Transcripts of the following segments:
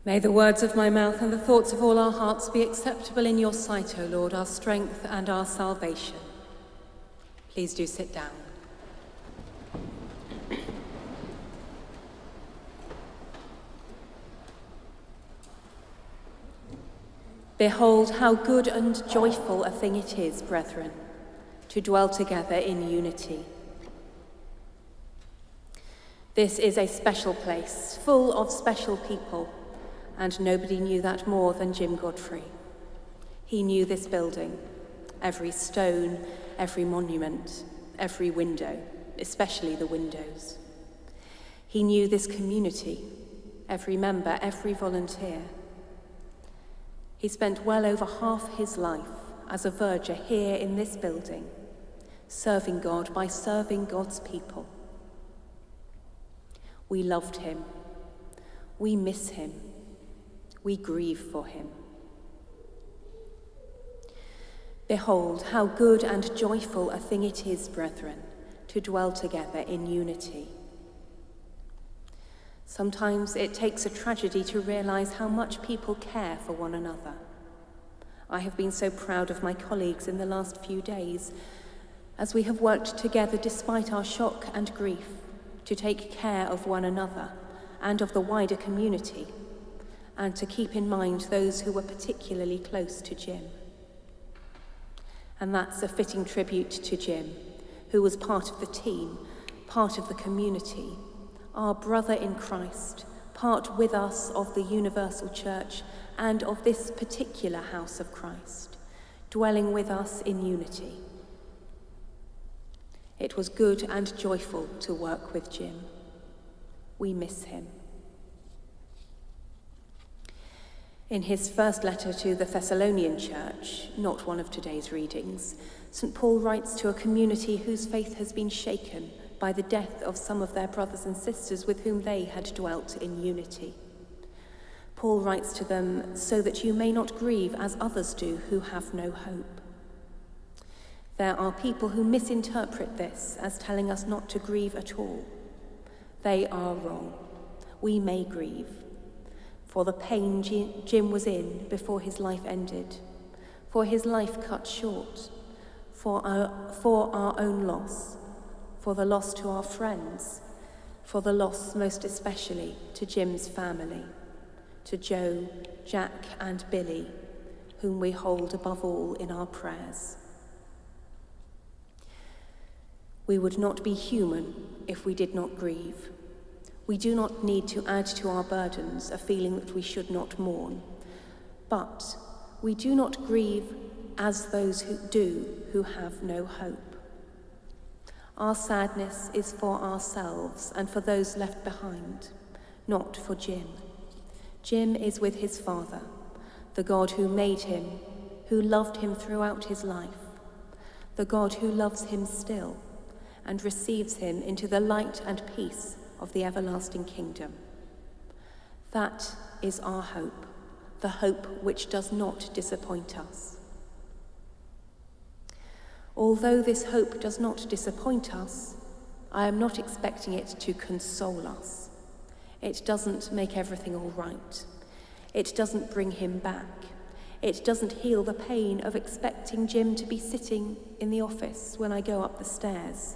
May the words of my mouth and the thoughts of all our hearts be acceptable in your sight, O Lord, our strength and our salvation. Please do sit down. Behold, how good and joyful a thing it is, brethren, to dwell together in unity. This is a special place, full of special people, and nobody knew that more than Jim Godfrey. He knew this building, every stone, every monument, every window, especially the windows. He knew this community, every member, every volunteer. He spent well over half his life as a verger here in this building, serving God by serving God's people. We loved him. We miss him. We grieve for him. Behold, how good and joyful a thing it is, brethren, to dwell together in unity. Sometimes it takes a tragedy to realize how much people care for one another. I have been so proud of my colleagues in the last few days as we have worked together despite our shock and grief to take care of one another and of the wider community, and to keep in mind those who were particularly close to Jim. And that's a fitting tribute to Jim, who was part of the team, part of the community, our brother in Christ, part with us of the universal church and of this particular house of Christ, dwelling with us in unity. It was good and joyful to work with Jim. We miss him. In his first letter to the Thessalonian church, not one of today's readings, St. Paul writes to a community whose faith has been shaken by the death of some of their brothers and sisters with whom they had dwelt in unity. Paul writes to them, so that you may not grieve as others do who have no hope. There are people who misinterpret this as telling us not to grieve at all. They are wrong. We may grieve. For the pain Jim was in before his life ended, for his life cut short, for our own loss, for the loss to our friends, for the loss most especially to Jim's family, to Joe, Jack and Billy, whom we hold above all in our prayers. We would not be human if we did not grieve. We do not need to add to our burdens a feeling that we should not mourn, but we do not grieve as those who have no hope. Our sadness is for ourselves and for those left behind, not for Jim. Jim is with his Father, the God who made him, who loved him throughout his life, the God who loves him still and receives him into the light and peace of the everlasting kingdom. That is our hope, the hope which does not disappoint us. Although this hope does not disappoint us, I am not expecting it to console us. It doesn't make everything all right. It doesn't bring him back. It doesn't heal the pain of expecting Jim to be sitting in the office when I go up the stairs,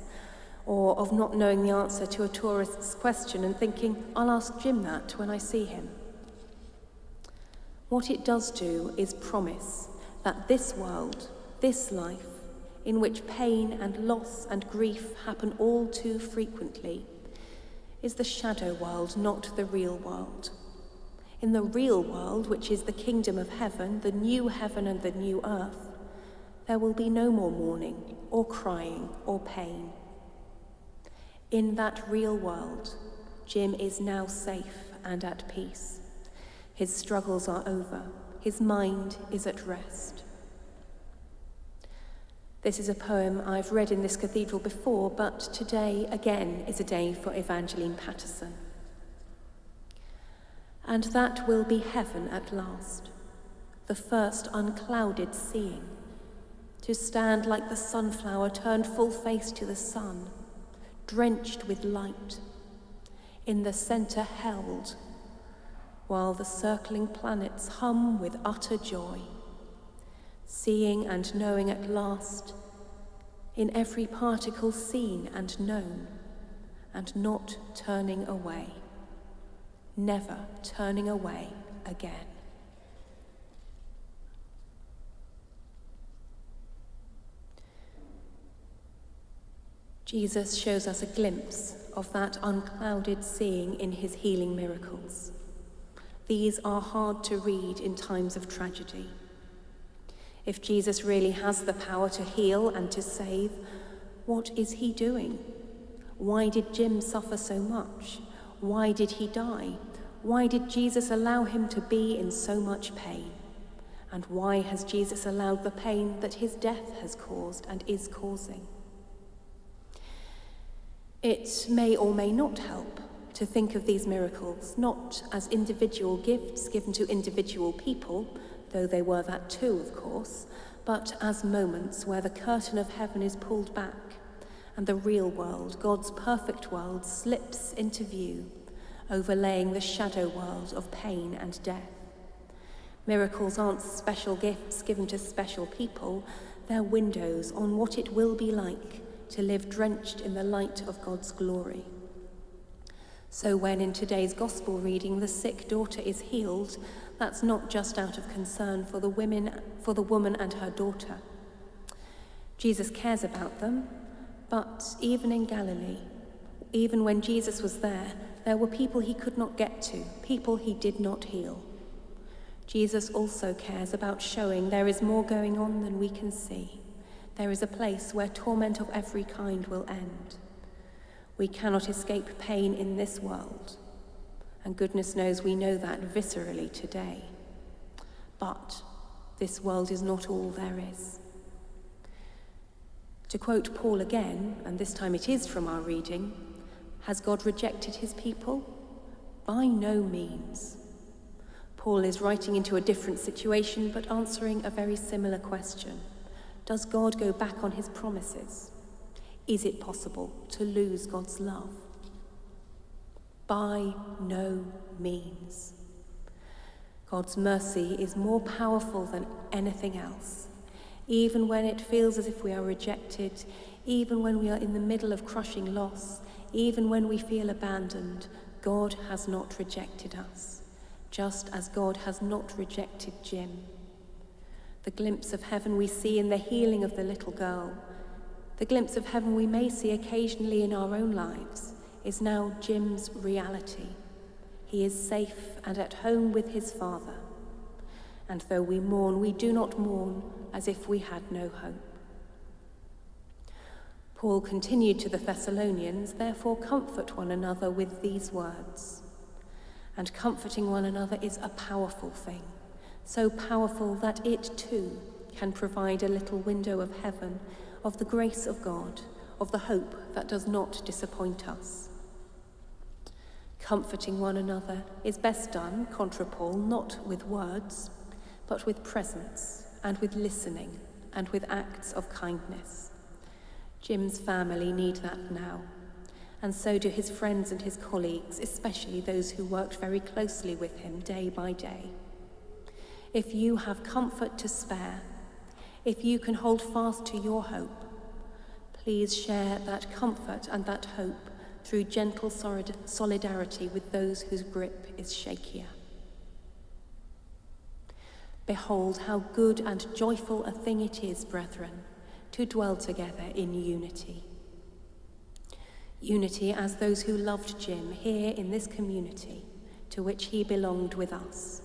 or of not knowing the answer to a tourist's question and thinking, I'll ask Jim that when I see him. What it does do is promise that this world, this life, in which pain and loss and grief happen all too frequently, is the shadow world, not the real world. In the real world, which is the kingdom of heaven, the new heaven and the new earth, there will be no more mourning or crying or pain. In that real world, Jim is now safe and at peace. His struggles are over. His mind is at rest. This is a poem I've read in this cathedral before, but today again is a day for Evangeline Patterson. And that will be heaven at last, the first unclouded seeing, to stand like the sunflower turned full face to the sun, drenched with light, in the center held, while the circling planets hum with utter joy, seeing and knowing at last, in every particle seen and known, and not turning away, never turning away again. Jesus shows us a glimpse of that unclouded seeing in his healing miracles. These are hard to read in times of tragedy. If Jesus really has the power to heal and to save, what is he doing? Why did Jim suffer so much? Why did he die? Why did Jesus allow him to be in so much pain? And why has Jesus allowed the pain that his death has caused and is causing? It may or may not help to think of these miracles not as individual gifts given to individual people, though they were that too, of course, but as moments where the curtain of heaven is pulled back and the real world, God's perfect world, slips into view, overlaying the shadow world of pain and death. Miracles aren't special gifts given to special people, they're windows on what it will be like to live drenched in the light of God's glory. So when in today's gospel reading the sick daughter is healed, that's not just out of concern for the woman and her daughter. Jesus cares about them, but even in Galilee, even when Jesus was there were people he could not get to, people he did not heal. Jesus also cares about showing there is more going on than we can see. There is a place where torment of every kind will end. We cannot escape pain in this world, and goodness knows we know that viscerally today. But this world is not all there is. To quote Paul again, and this time it is from our reading, has God rejected his people? By no means. Paul is writing into a different situation, but answering a very similar question. Does God go back on his promises? Is it possible to lose God's love? By no means. God's mercy is more powerful than anything else. Even when it feels as if we are rejected, even when we are in the middle of crushing loss, even when we feel abandoned, God has not rejected us, just as God has not rejected Jim. The glimpse of heaven we see in the healing of the little girl, the glimpse of heaven we may see occasionally in our own lives, is now Jim's reality. He is safe and at home with his Father. And though we mourn, we do not mourn as if we had no hope. Paul continued to the Thessalonians, therefore comfort one another with these words. And comforting one another is a powerful thing, so powerful that it too can provide a little window of heaven, of the grace of God, of the hope that does not disappoint us. Comforting one another is best done, contra Paul, not with words, but with presence and with listening and with acts of kindness. Jim's family need that now, and so do his friends and his colleagues, especially those who worked very closely with him day by day. If you have comfort to spare, if you can hold fast to your hope, please share that comfort and that hope through gentle solidarity with those whose grip is shakier. Behold how good and joyful a thing it is, brethren, to dwell together in unity. Unity as those who loved Jim here in this community to which he belonged with us.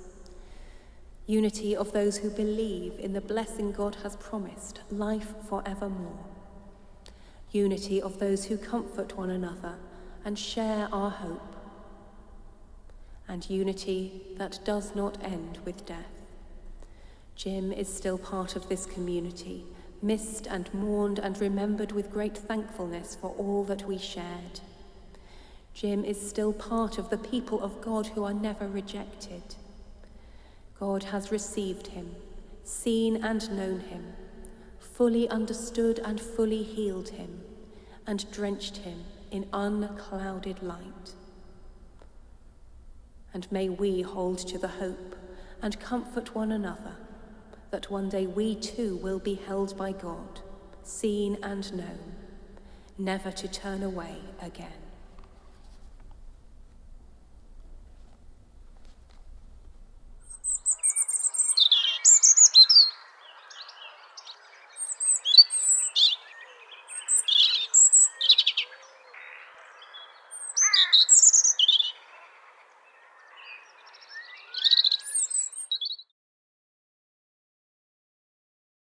Unity of those who believe in the blessing God has promised, life forevermore. Unity of those who comfort one another and share our hope. And unity that does not end with death. Jim is still part of this community, missed and mourned and remembered with great thankfulness for all that we shared. Jim is still part of the people of God who are never rejected. God has received him, seen and known him, fully understood and fully healed him, and drenched him in unclouded light. And may we hold to the hope and comfort one another, that one day we too will be held by God, seen and known, never to turn away again.